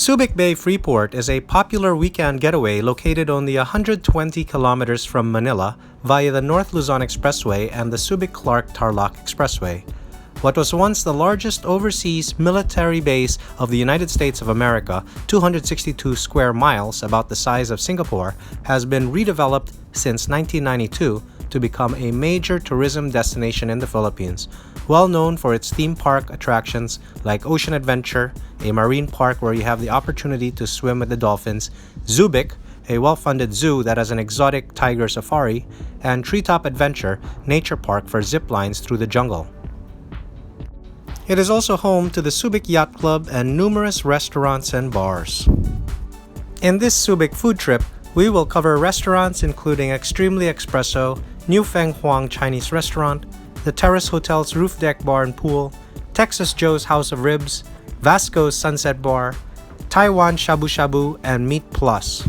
Subic Bay Freeport is a popular weekend getaway located only 120 kilometers from Manila via the North Luzon Expressway and the Subic Clark Tarlac Expressway. What was once the largest overseas military base of the United States of America, 262 square miles, about the size of Singapore, has been redeveloped since 1992 to become a major tourism destination in the Philippines, well known for its theme park attractions like Ocean Adventure, a marine park where you have the opportunity to swim with the dolphins, Zoobic, a well-funded zoo that has an exotic tiger safari, and Treetop Adventure, nature park for zip lines through the jungle. It is also home to the Subic Yacht Club and numerous restaurants and bars. In this Subic food trip, we will cover restaurants including Xtremely Xpresso, New Feng Huang Chinese Restaurant, the Terrace Hotel's Roof Deck Bar and Pool, Texas Joe's House of Ribs, Vasco's Sunset Bar, Taiwan Shabu Shabu, and Meat Plus.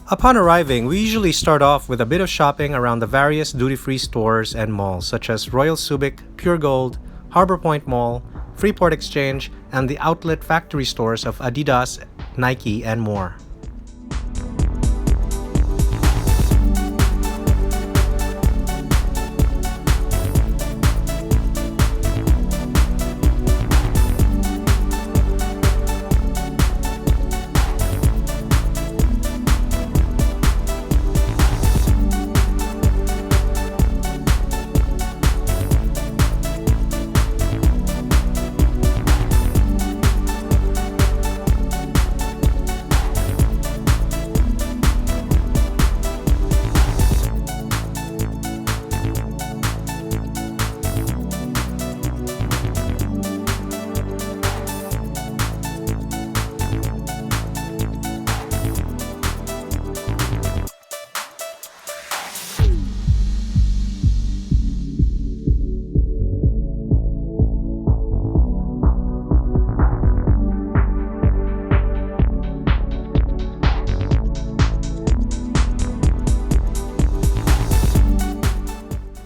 Upon arriving, we usually start off with a bit of shopping around the various duty-free stores and malls such as Royal Subic, Pure Gold, Harbor Point Mall, Freeport Exchange, and the outlet factory stores of Adidas, Nike, and more.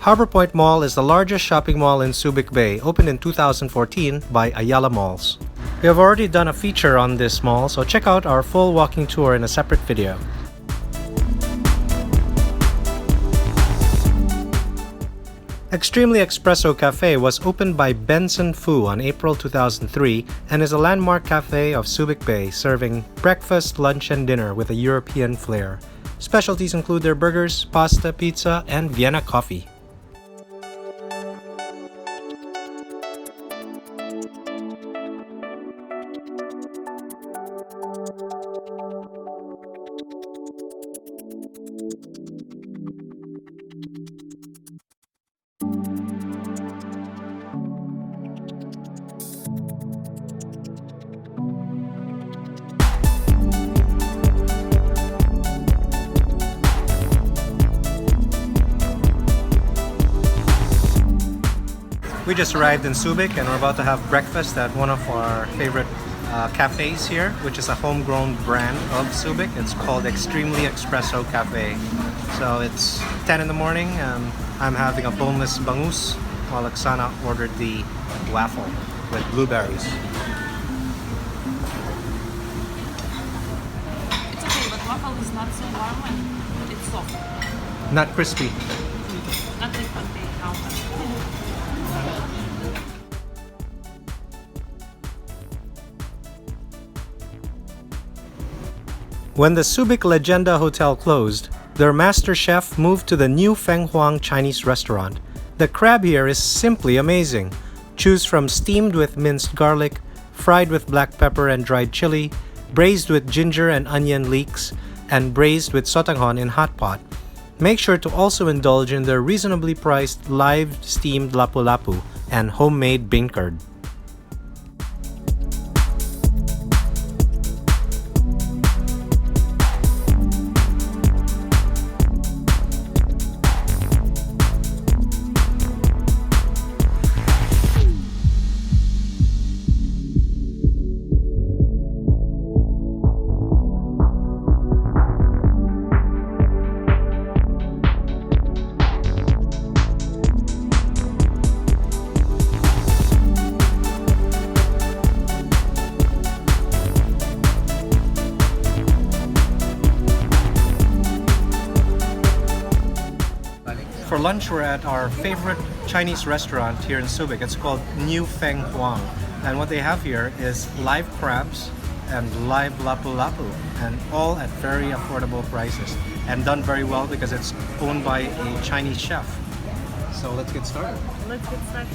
Harbor Point Mall is the largest shopping mall in Subic Bay, opened in 2014 by Ayala Malls. We have already done a feature on this mall, so check out our full walking tour in a separate video. Xtremely Xpresso Cafe was opened by Benson Fu on April 2003 and is a landmark cafe of Subic Bay, serving breakfast, lunch, and dinner with a European flair. Specialties include their burgers, pasta, pizza, and Vienna coffee. We just arrived in Subic and we're about to have breakfast at one of our favorite cafes here, which is a homegrown brand of Subic. It's called Xtremely Xpresso Cafe. So it's 10 in the morning and I'm having a boneless bangus while Oksana ordered the waffle with blueberries. It's okay, but waffle is not so warm and it's soft. Not crispy. Not like pancake. When the Subic Legenda Hotel closed, their master chef moved to the New Feng Huang Chinese restaurant. The crab here is simply amazing. Choose from steamed with minced garlic, fried with black pepper and dried chili, braised with ginger and onion leeks, and braised with sotanghon in hot pot. Make sure to also indulge in their reasonably priced live steamed lapu-lapu and homemade bean curd. For lunch, we're at our favorite Chinese restaurant here in Subic. It's called New Feng Huang. And what they have here is live crabs and live lapu-lapu, and all at very affordable prices. And done very well because it's owned by a Chinese chef. So let's get started. Let's get started.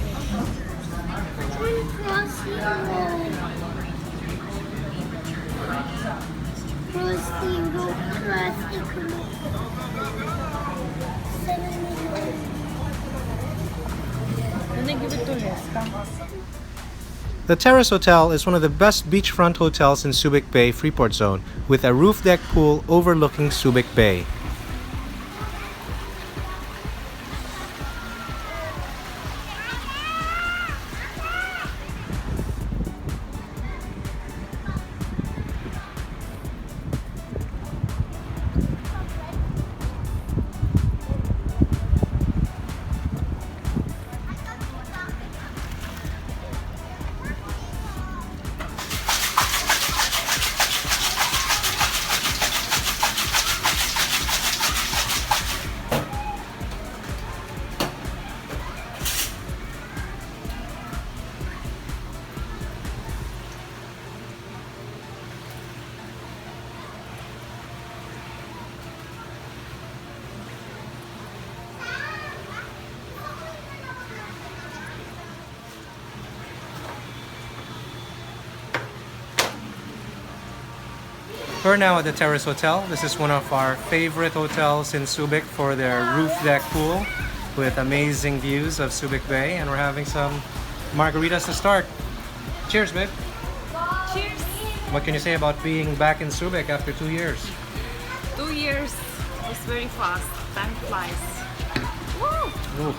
The Terrace Hotel is one of the best beachfront hotels in Subic Bay Freeport zone, with a roof deck pool overlooking Subic Bay. We're now at the Terrace Hotel. This is one of our favorite hotels in Subic for their roof deck pool with amazing views of Subic Bay, and we're having some margaritas to start. Cheers, babe. Cheers. What can you say about being back in Subic after 2 years? 2 years was very fast. Time flies. Woo! Ooh.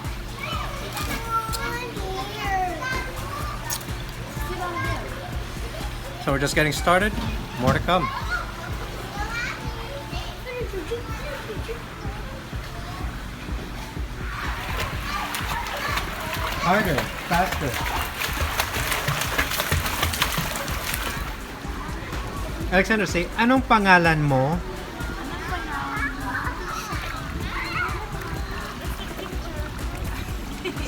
So we're just getting started. More to come. Harder, faster. Alexander, say, anong pangalan mo?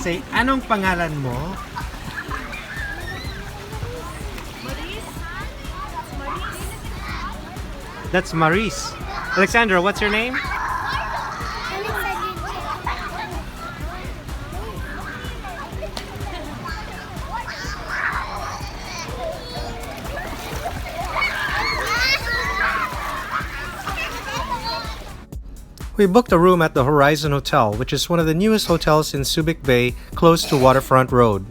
Say, anong pangalan mo? That's Maurice. Alexandra, what's your name? We booked a room at the Horizon Hotel, which is one of the newest hotels in Subic Bay, close to Waterfront Road.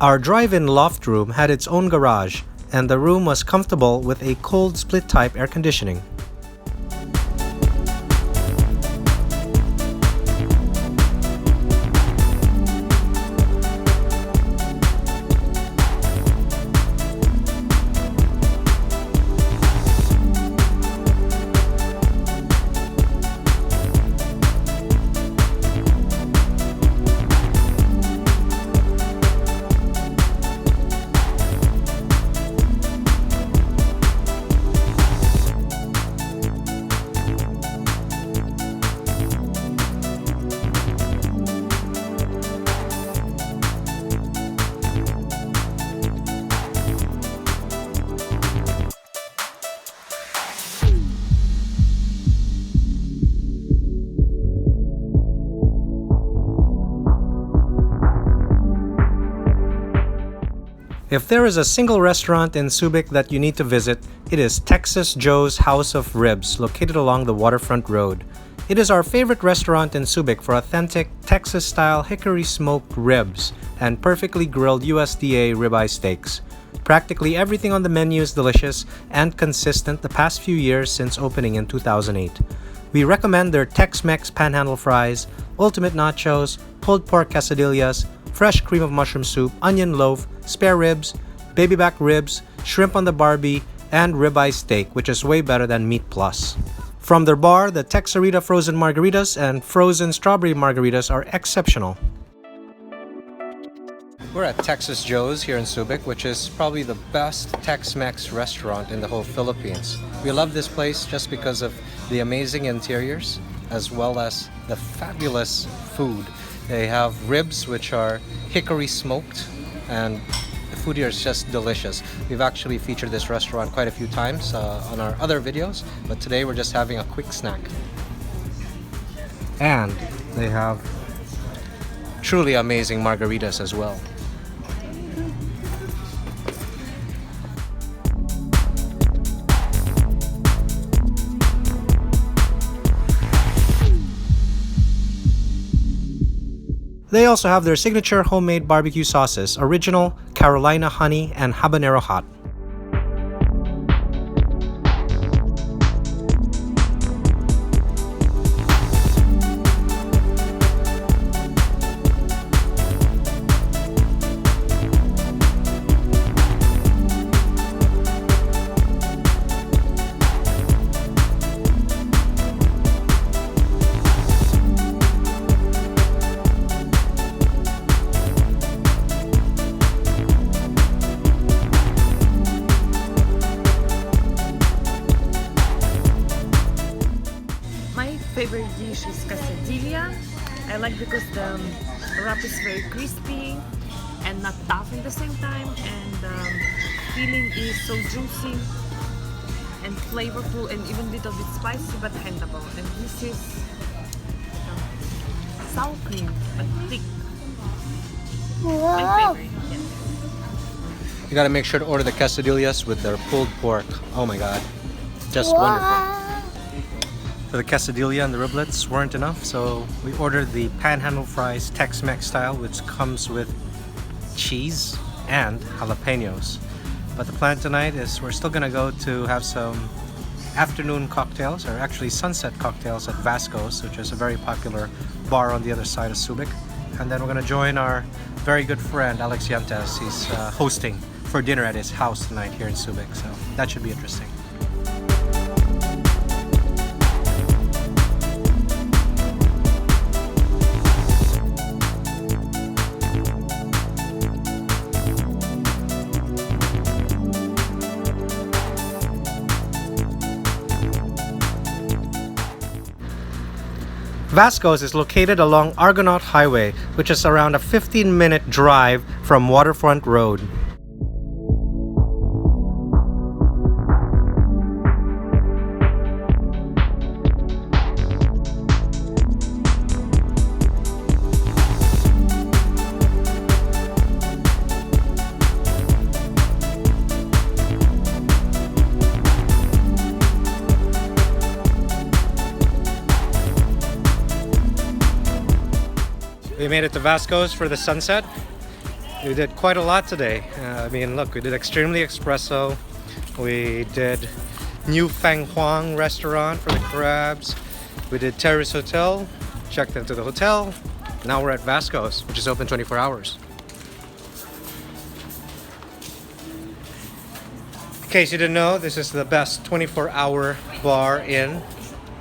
Our drive-in loft room had its own garage, and the room was comfortable with a cold split-type air conditioning. If there is a single restaurant in Subic that you need to visit, it is Texas Joe's House of Ribs, located along the Waterfront Road. It is our favorite restaurant in Subic for authentic Texas-style hickory-smoked ribs and perfectly grilled USDA ribeye steaks. Practically everything on the menu is delicious and consistent the past few years since opening in 2008. We recommend their Tex-Mex panhandle fries, ultimate nachos, pulled pork quesadillas, fresh cream of mushroom soup, onion loaf, spare ribs, baby back ribs, shrimp on the barbie, and ribeye steak, which is way better than Meat Plus. From their bar, the Texarita frozen margaritas and frozen strawberry margaritas are exceptional. We're at Texas Joe's here in Subic, which is probably the best Tex-Mex restaurant in the whole Philippines. We love this place just because of the amazing interiors as well as the fabulous food. They have ribs which are hickory smoked, and the food here is just delicious. We've actually featured this restaurant quite a few times on our other videos, but today we're just having a quick snack. And they have truly amazing margaritas as well. They also have their signature homemade barbecue sauces, original, Carolina honey, and habanero hot. Favorite dish is quesadilla. I like because the wrap is very crispy and not tough at the same time, and the filling is so juicy and flavorful and even a little bit spicy but handleable. And this is sour cream but thick. My favorite. Yes. You gotta make sure to order the quesadillas with their pulled pork. Oh my god, just wonderful. The quesadilla and the riblets weren't enough, so we ordered the panhandle fries Tex-Mex style, which comes with cheese and jalapenos. But the plan tonight is we're still gonna go to have some afternoon cocktails, or actually sunset cocktails at Vasco's, which is a very popular bar on the other side of Subic. And then we're gonna join our very good friend Alex Yantes. He's hosting for dinner at his house tonight here in Subic, so that should be interesting. Vasco's is located along Argonaut Highway, which is around a 15-minute drive from Waterfront Road. We made it to Vasco's for the sunset. We did quite a lot today. I mean, look, we did Xtremely Xpresso. We did new Feng Huang restaurant for the crabs. We did Terrace Hotel, checked into the hotel. Now we're at Vasco's, which is open 24 hours. In case you didn't know, this is the best 24-hour bar in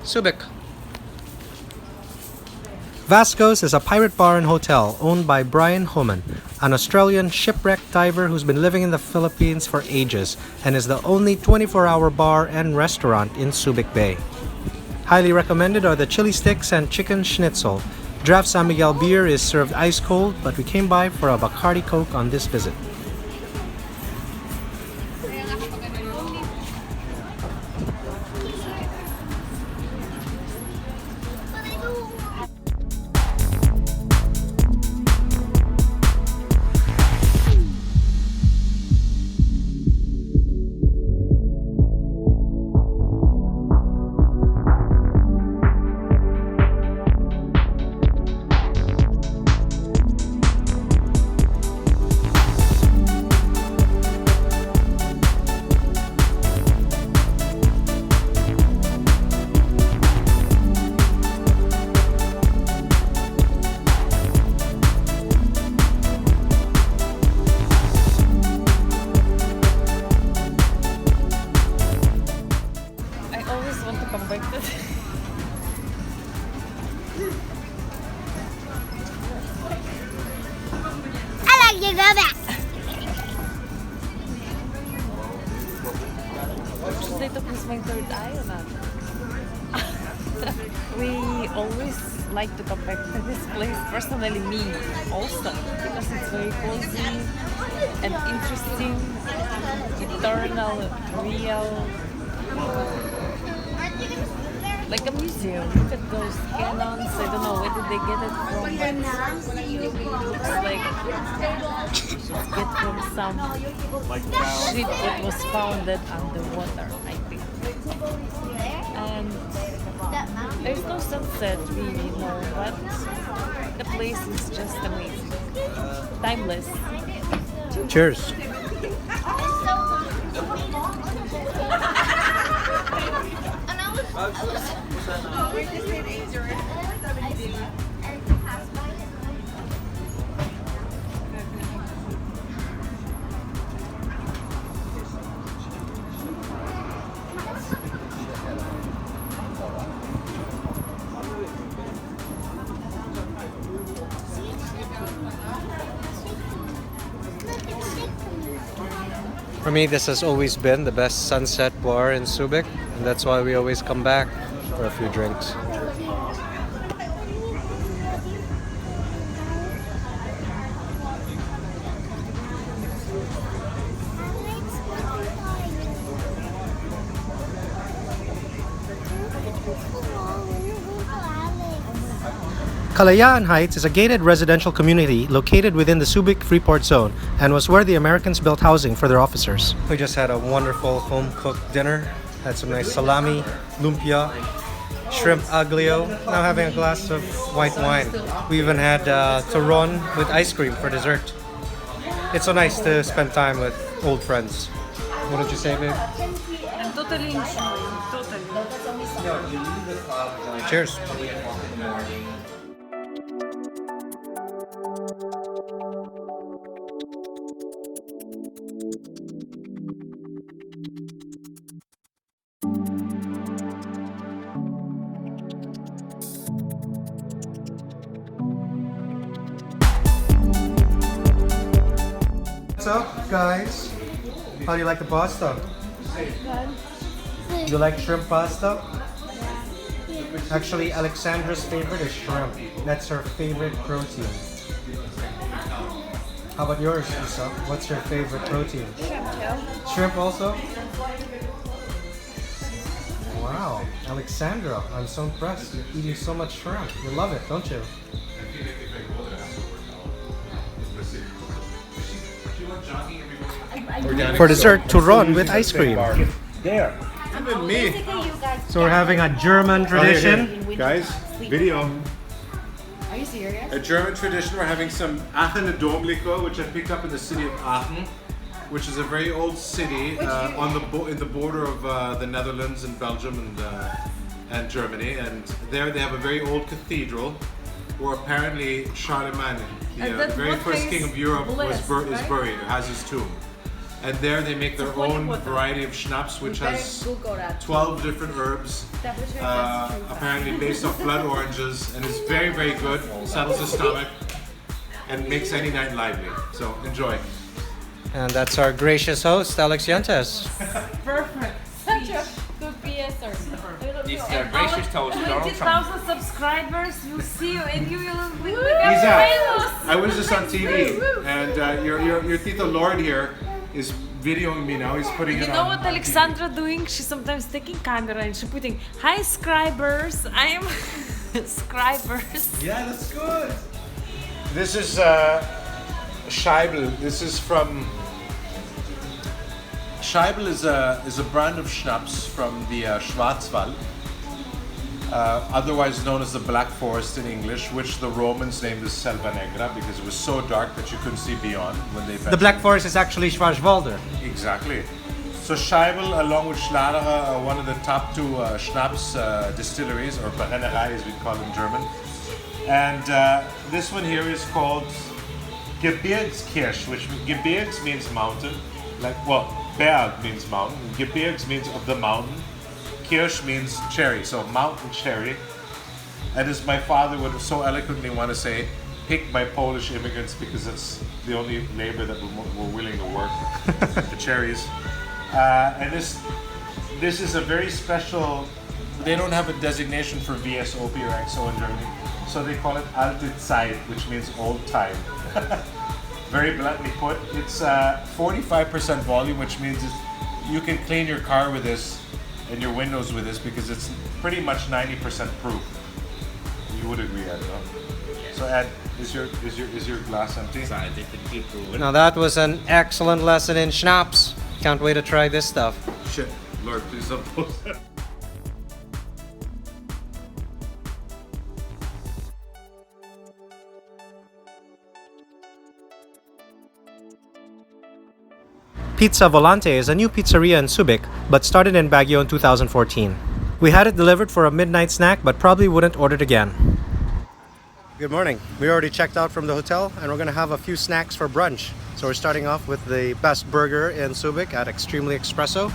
Subic. Vasco's is a pirate bar and hotel owned by Brian Homan, an Australian shipwrecked diver who's been living in the Philippines for ages and is the only 24-hour bar and restaurant in Subic Bay. Highly recommended are the chili sticks and chicken schnitzel. Draft San Miguel beer is served ice cold, but we came by for a Bacardi Coke on this visit. you go back. Dito po my third eye or not? We always like to come back to this place, personally me also, because it's very cozy and interesting, eternal, real, like a museum. Look at those cannons. I don't know where did they get it from, but it looks like it's get from some ship that was founded underwater, I think. And there's no sunset really, no, but the place is just amazing. Timeless. Cheers. For me, this has always been the best sunset bar in Subic, and that's why we always come back for a few drinks. Kalayaan Heights is a gated residential community located within the Subic Freeport zone and was where the Americans built housing for their officers. We just had a wonderful home-cooked dinner. Had some nice salami, lumpia, shrimp aglio. Now having a glass of white wine. We even had TURON with ice cream for dessert. It's so nice to spend time with old friends. What did you say, babe? I'm totally enjoying, totally. Cheers. What's up, guys? How do you like the pasta? You like shrimp pasta? Actually, Alexandra's favorite is shrimp. That's her favorite protein. How about yours, Isa? What's your favorite protein? Shrimp. Shrimp also? Wow, Alexandra, I'm so impressed. You're eating so much shrimp. You love it, don't you? For dessert, Turon with ice cream. There. Even me. So we're having a German tradition. Guys, video. Are you serious? A German tradition. We're having some Aachen Domliko, which I picked up in the city of Aachen, which is a very old city on in the border of the Netherlands and Belgium and Germany. And there they have a very old cathedral where apparently Charlemagne, the very first king of Europe, is buried, has his tomb. And there they make their own variety of schnapps, which has 12 different herbs, apparently based off blood oranges, and is very, very good, settles the stomach, and makes any night lively. So enjoy. And that's our gracious host, Alex Yantes. Perfect. Such a good PSR. This is our gracious host, Donald Trump. 20,000 subscribers will see you and you will become Isa, famous. I was just on TV, and your Tito Lord here is videoing me now. He's putting it on. You know what on Alexandra doing? She's sometimes taking camera and she's putting, "Hi scribers, I'm scribers." Yeah, that's good. This is Scheibel. This is from Scheibel is a brand of schnapps from the Schwarzwald, otherwise known as the Black Forest in English, which the Romans named as Selva Negra because it was so dark that you couldn't see beyond when they. The Black Forest is actually Schwarzwälder. Exactly. So Scheibel, along with Schladerer, are one of the top two schnapps distilleries, or Brennerei as we call it in German. And this one here is called Gebirgskirsch, which Gebirgs means mountain. Berg means mountain. Gebirgs means of the mountain. Kirsch means cherry, so mountain cherry. And as my father would so eloquently want to say, picked by Polish immigrants because it's the only labor that were willing to work. The cherries. And this is a very special. They don't have a designation for VSOP or XO in Germany, so they call it Alte Zeit, which means old time. Very bluntly put, it's 45% volume, which means you can clean your car with this and your windows with this because it's pretty much 90% proof. You would agree, Ed, no? So Ed, is your glass empty? Now that was an excellent lesson in schnapps. Can't wait to try this stuff. Shit, Lord, please don't post that. Pizza Volante is a new pizzeria in Subic, but started in Baguio in 2014. We had it delivered for a midnight snack, but probably wouldn't order it again. Good morning. We already checked out from the hotel, and we're gonna have a few snacks for brunch. So we're starting off with the best burger in Subic at Xtremely Xpresso.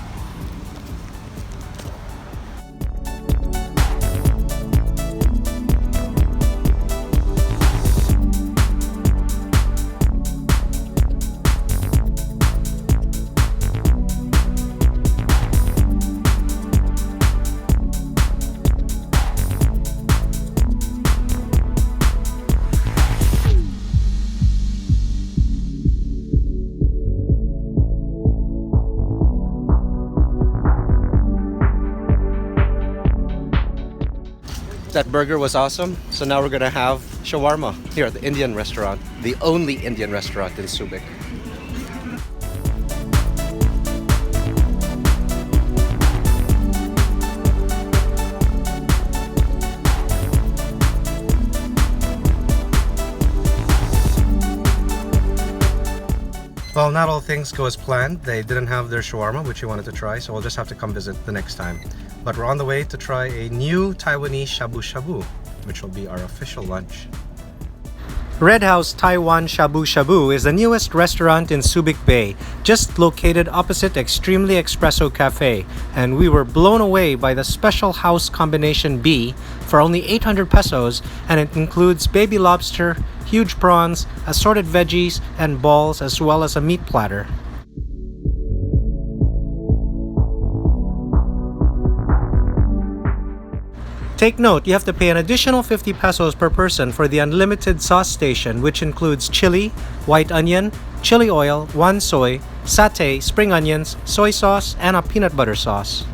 That burger was awesome, so now we're gonna have shawarma here at the Indian restaurant, the only Indian restaurant in Subic. Well, not all things go as planned. They didn't have their shawarma, which we wanted to try, so we'll just have to come visit the next time. But we're on the way to try a new Taiwanese shabu shabu, which will be our official lunch. House Taiwan Shabu Shabu is the newest restaurant in Subic Bay, just located opposite Xtremely Xpresso Cafe, and we were blown away by the special house combination B for only 800 pesos, and it includes baby lobster, huge prawns, assorted veggies, and balls, as well as a meat platter. Take note, you have to pay an additional 50 pesos per person for the unlimited sauce station, which includes chili, white onion, chili oil, one soy, satay, spring onions, soy sauce, and a peanut butter sauce.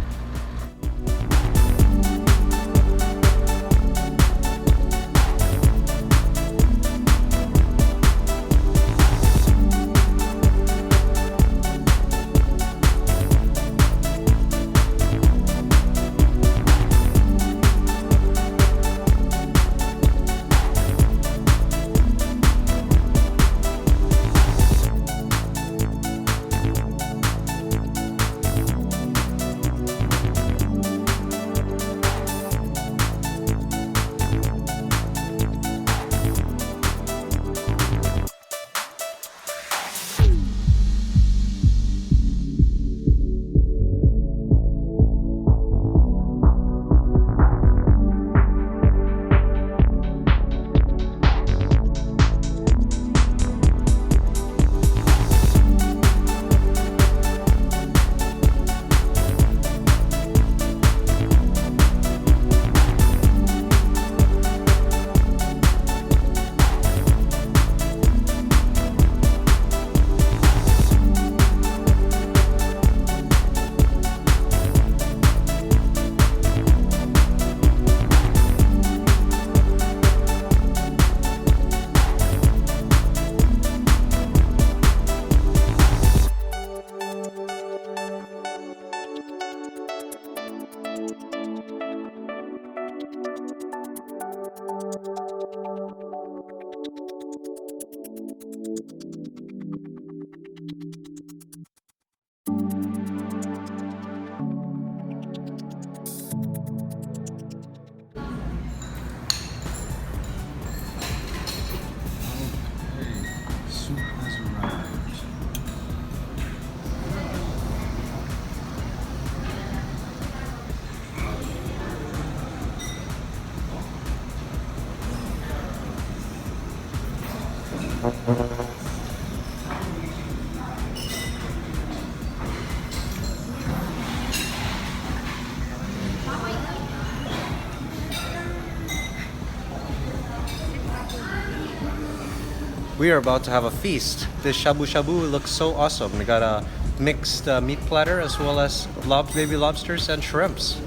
We are about to have a feast. This shabu shabu looks so awesome. We got a mixed meat platter as well as baby lobsters and shrimps.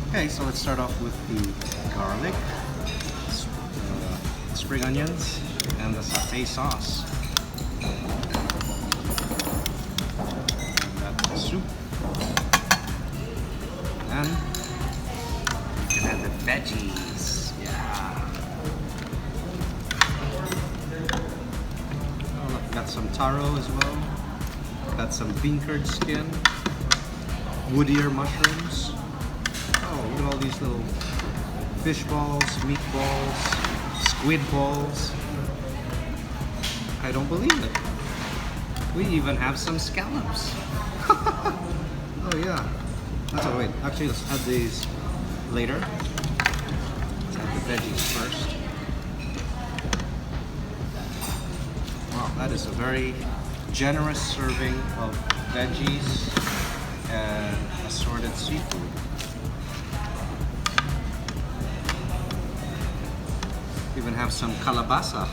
Okay, so let's start off with the garlic, spring onions, and the satay sauce. Got the soup. And you can add the veggies. Yeah. Oh, look, got some taro as well. Got some bean curd skin. Woodier mushrooms. Oh, look at all these little fish balls, meatballs, squid balls. I don't believe it. We even have some scallops. Oh yeah. Oh wait, actually let's add these later. Let's add the veggies first. Wow, that is a very generous serving of veggies and assorted seafood. Even have some kalabasa.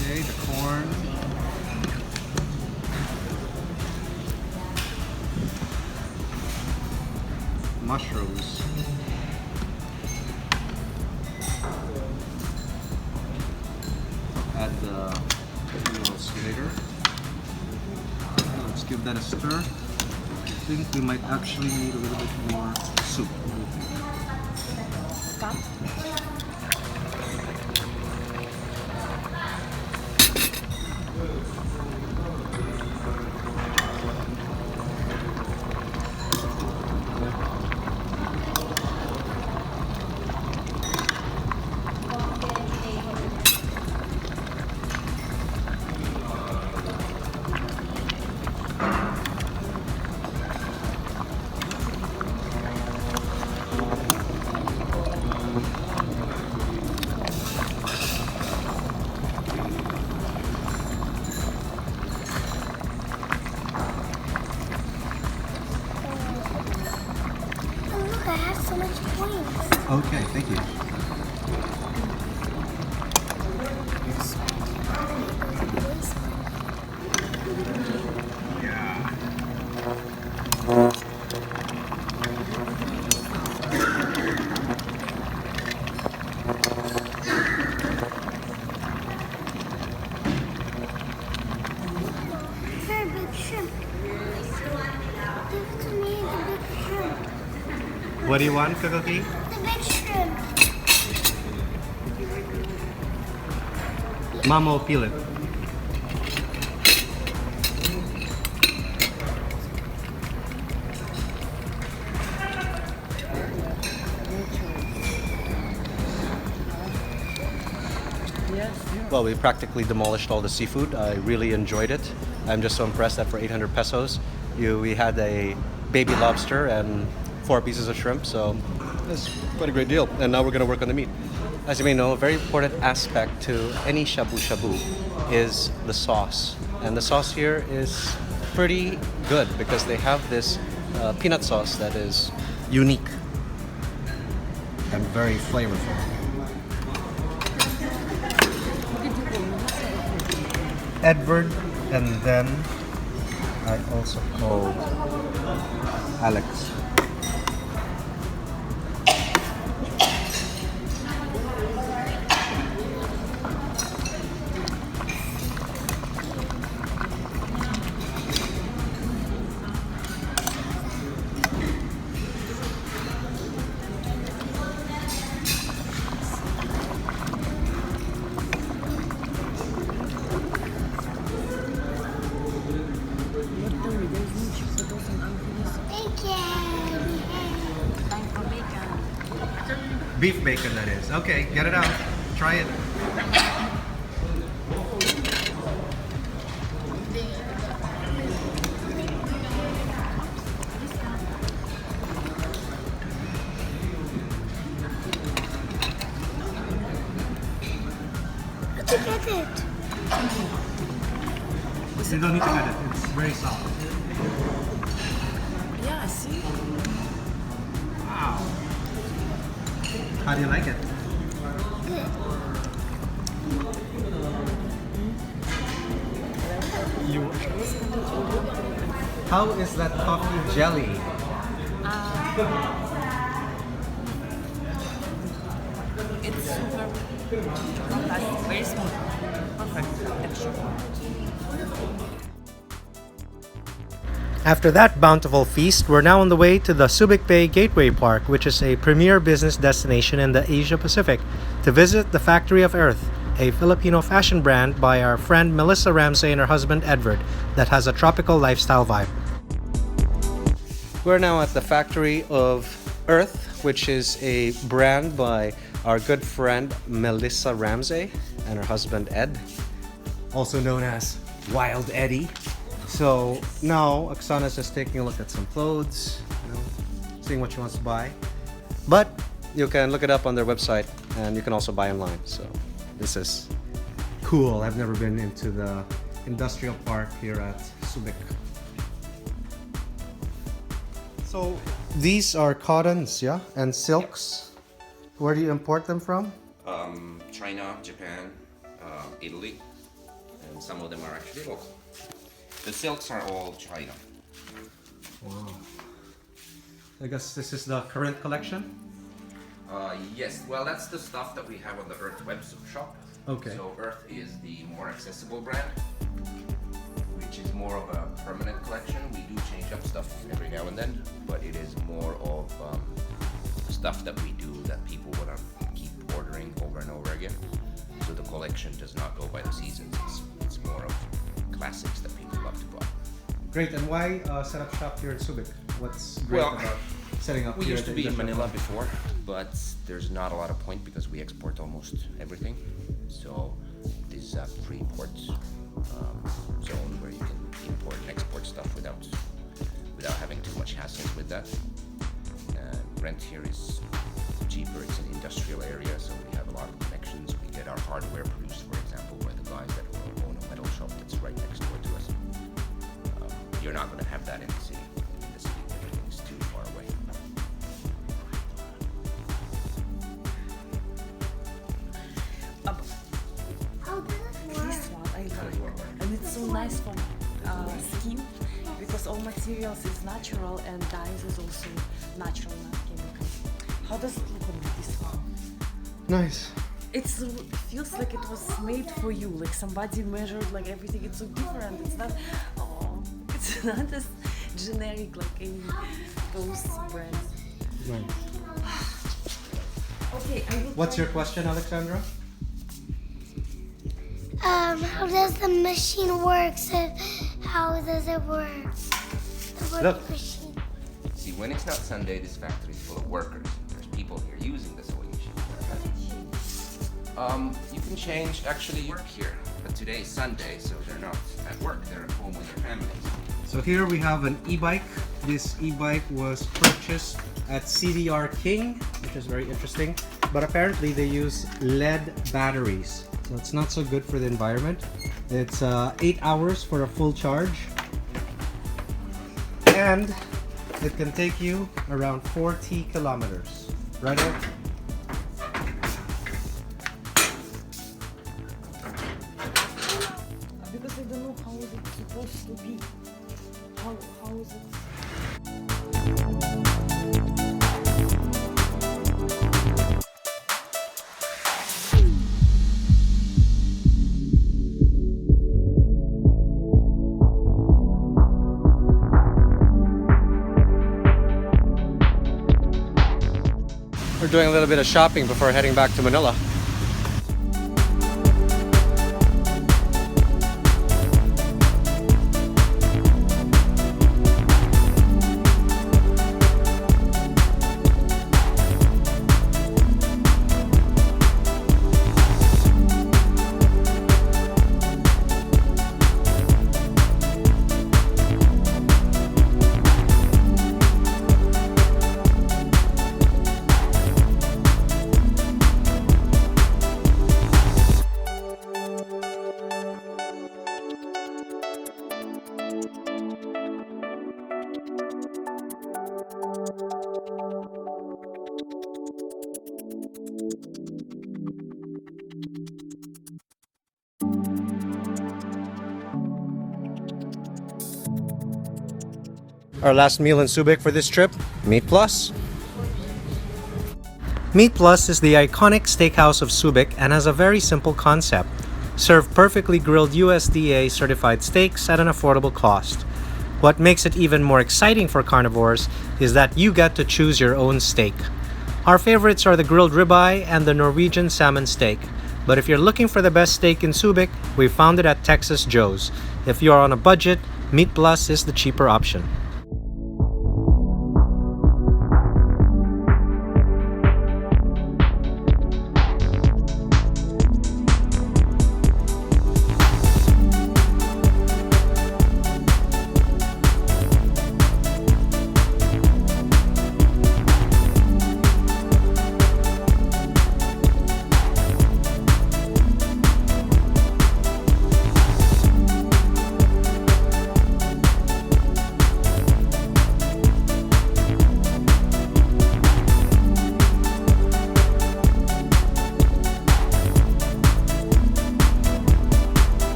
Okay, the corn. Mushrooms. Add the noodles later. Okay, let's give that a stir. I think we might actually need a little bit more soup. What do you think? Stop. I have so much points. Okay, thank you. Yeah. Very big shrimp. Give to me the big shrimp. What do you want, Cookie? The big shrimp. Mama will peel it. Yes. Well, we practically demolished all the seafood. I really enjoyed it. I'm just so impressed that for 800 pesos, we had a baby lobster and 4 pieces of shrimp, so it's quite a great deal. And now we're going to work on the meat. As you may know, a very important aspect to any shabu shabu is the sauce. And the sauce here is pretty good because they have this peanut sauce that is unique and very flavorful. Edward, and then I also called Alex. Thank you. Beef bacon, that is. Okay, get it out. Try it. Let's get it. You don't need to cut it. It's very soft. Yeah, see? Wow. How do you like it? You. How is that coffee jelly? It's super fantastic, very smooth, perfect texture. After that bountiful feast, we're now on the way to the Subic Bay Gateway Park, which is a premier business destination in the Asia Pacific, to visit the Factory of Earth, a Filipino fashion brand by our friend Melissa Ramsey and her husband Edward that has a tropical lifestyle vibe. We're now at the Factory of Earth, which is a brand by our good friend Melissa Ramsey and her husband Ed, also known as Wild Eddie. So now Oksana's just taking a look at some clothes, seeing what she wants to buy. But you can look it up on their website and you can also buy online. So this is cool. I've never been into the industrial park here at Subic. So these are cottons, yeah, and silks. Where do you import them from? China, Japan, Italy, and some of them are actually local. The silks are all China. Wow. I guess this is the current collection? Yes, well that's the stuff that we have on the Earth web shop. Okay. So Earth is the more accessible brand, which is more of a permanent collection. We do change up stuff every now and then, but it is more of stuff that we do that people want to keep ordering over and over again. So the collection does not go by the seasons. It's more of classics that people love to buy. Great, and why set up shop here in Subic? What's great about setting up we here? used to be in Manila before, but there's not a lot of point because we export almost everything. So this is a free port zone where you can import and export stuff without having too much hassles with that. And rent here is cheaper. It's an industrial area, so we have a lot of connections. We get our hardware produced, for example, by the guys that own a metal shop that's right next door to us. You're not going to have that in the city. In the city, everything's too far away. This one I like, and it's so nice for skin because all materials is natural and dyes is also natural, not chemical. How does it look on this one? Nice. It feels like it was made for you, like somebody measured like everything. It's so different. It's not as generic like any those brands. Nice. Okay, I will. What's your question, Alexandra? How does the machine work? How does it work? The Look. machine. See, when it's not Sunday, this factory is full of workers. There's people here using the sewing machine. You can change actually work here, but today is Sunday, so they're not at work. They're at home with their families. So here we have an e-bike. This e-bike was purchased at CDR King, which is very interesting. But apparently they use lead batteries, so it's not so good for the environment. It's 8 hours for a full charge, and it can take you around 40 kilometers. Right, Ed? Because I don't know how is it supposed to be. How is it? We're doing a little bit of shopping before heading back to Manila. Our last meal in Subic for this trip, Meat Plus. Meat Plus is the iconic steakhouse of Subic and has a very simple concept. Serve perfectly grilled USDA certified steaks at an affordable cost. What makes it even more exciting for carnivores is that you get to choose your own steak. Our favorites are the grilled ribeye and the Norwegian salmon steak. But if you're looking for the best steak in Subic, we found it at Texas Joe's. If you're on a budget, Meat Plus is the cheaper option.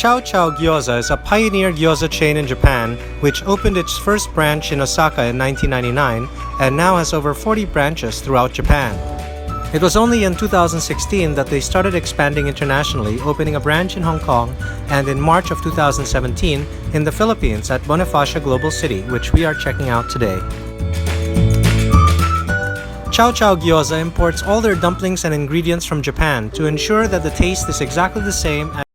Chow Chow Gyoza is a pioneer gyoza chain in Japan which opened its first branch in Osaka in 1999 and now has over 40 branches throughout Japan. It was only in 2016 that they started expanding internationally, opening a branch in Hong Kong and in March of 2017 in the Philippines at Bonifacio Global City, which we are checking out today. Chow Chow Gyoza imports all their dumplings and ingredients from Japan to ensure that the taste is exactly the same as